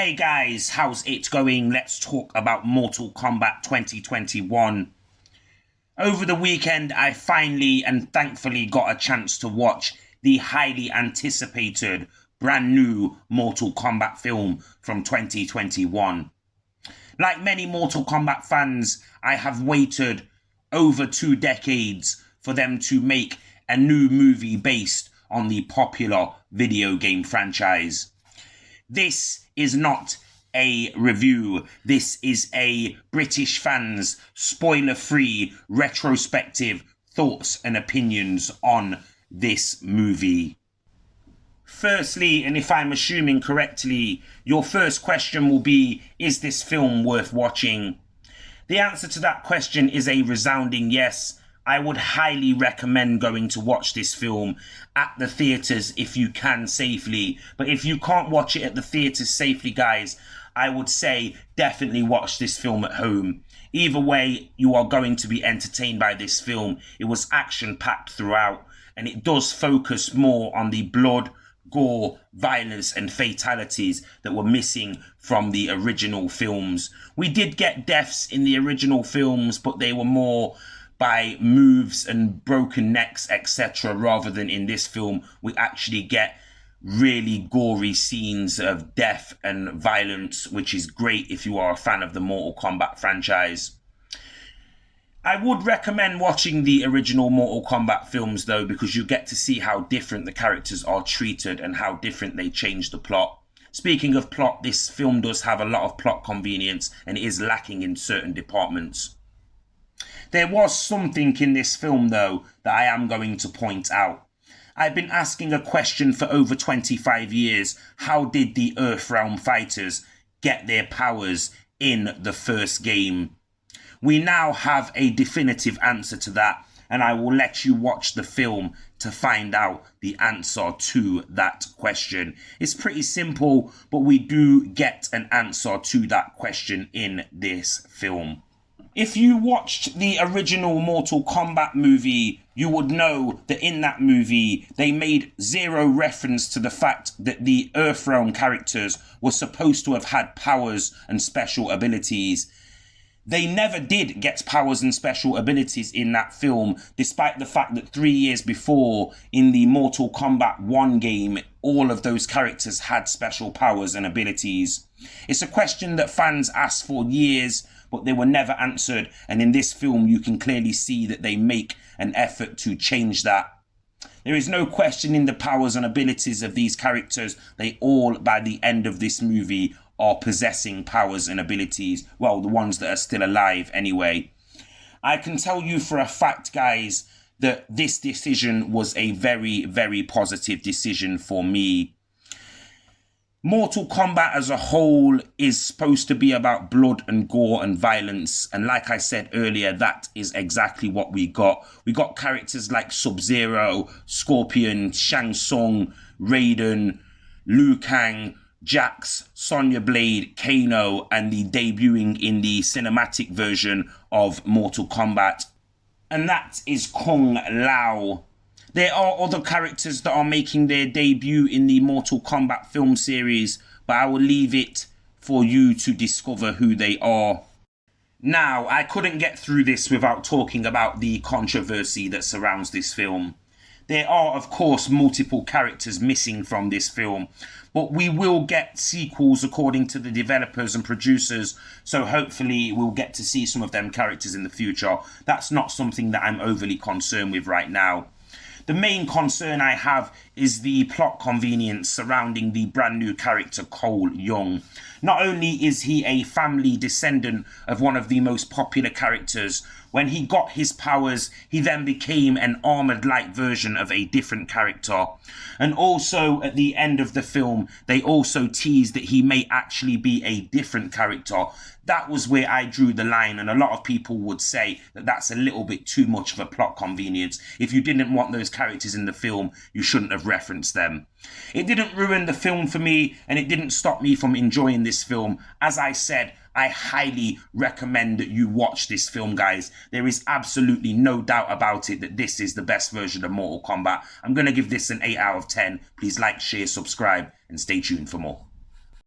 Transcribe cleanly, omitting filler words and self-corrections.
Hey guys, how's it going? Let's talk about Mortal Kombat 2021. Over the weekend, I finally and thankfully got a chance to watch the highly anticipated brand new Mortal Kombat film from 2021. Like many Mortal Kombat fans, I have waited over 2 decades for them to make a new movie based on the popular video game franchise. This is not a review. This is a British fans spoiler-free retrospective thoughts and opinions on this movie. Firstly, and if I'm assuming correctly, your first question will be, is this film worth watching? The answer to that question is a resounding yes. I would highly recommend going to watch this film at the theatres if you can safely. But if you can't watch it at the theatres safely, guys, I would say definitely watch this film at home. Either way, you are going to be entertained by this film. It was action-packed throughout, and it does focus more on the blood, gore, violence and fatalities that were missing from the original films. We did get deaths in the original films, but they were more by moves and broken necks, etc., rather than in this film we actually get really gory scenes of death and violence, which is great if you are a fan of the Mortal Kombat franchise. I would recommend watching the original Mortal Kombat films though, because you get to see how different the characters are treated and how different they change the plot. Speaking of plot, this film does have a lot of plot convenience and is lacking in certain departments. There was something in this film, though, that I am going to point out. I've been asking a question for over 25 years. How did the Earthrealm fighters get their powers in the first game? We now have a definitive answer to that, and I will let you watch the film to find out the answer to that question. It's pretty simple, but we do get an answer to that question in this film. If you watched the original Mortal Kombat movie, you would know that in that movie, they made zero reference to the fact that the Earthrealm characters were supposed to have had powers and special abilities. They never did get powers and special abilities in that film, despite the fact that 3 years before, in the Mortal Kombat 1 game, all of those characters had special powers and abilities. It's a question that fans asked for years, but they were never answered, and in this film you can clearly see that they make an effort to change that. There is no questioning the powers and abilities of these characters. They all, by the end of this movie, are possessing powers and abilities. Well, the ones that are still alive anyway. I can tell you for a fact, guys, that this decision was a very, very positive decision for me. Mortal Kombat as a whole is supposed to be about blood and gore and violence. And like I said earlier, that is exactly what we got. We got characters like Sub-Zero, Scorpion, Shang Tsung, Raiden, Liu Kang, Jax, Sonya Blade, Kano, and the debuting in the cinematic version of Mortal Kombat. And that is Kung Lao. There are other characters that are making their debut in the Mortal Kombat film series, but I will leave it for you to discover who they are. Now, I couldn't get through this without talking about the controversy that surrounds this film. There are, of course, multiple characters missing from this film, but we will get sequels according to the developers and producers, so hopefully we'll get to see some of them characters in the future. That's not something that I'm overly concerned with right now. The main concern I have is the plot convenience surrounding the brand new character Cole Young. Not only is he a family descendant of one of the most popular characters, when he got his powers, he then became an armored-like version of a different character. And also, at the end of the film, they also teased that he may actually be a different character. That was where I drew the line, and a lot of people would say that that's a little bit too much of a plot convenience. If you didn't want those characters in the film, you shouldn't have referenced them. It didn't ruin the film for me, and it didn't stop me from enjoying this film. As I said, I highly recommend that you watch this film, guys. There is absolutely no doubt about it that this is the best version of Mortal Kombat. I'm going to give this an 8 out of 10. Please like, share, subscribe, and stay tuned for more.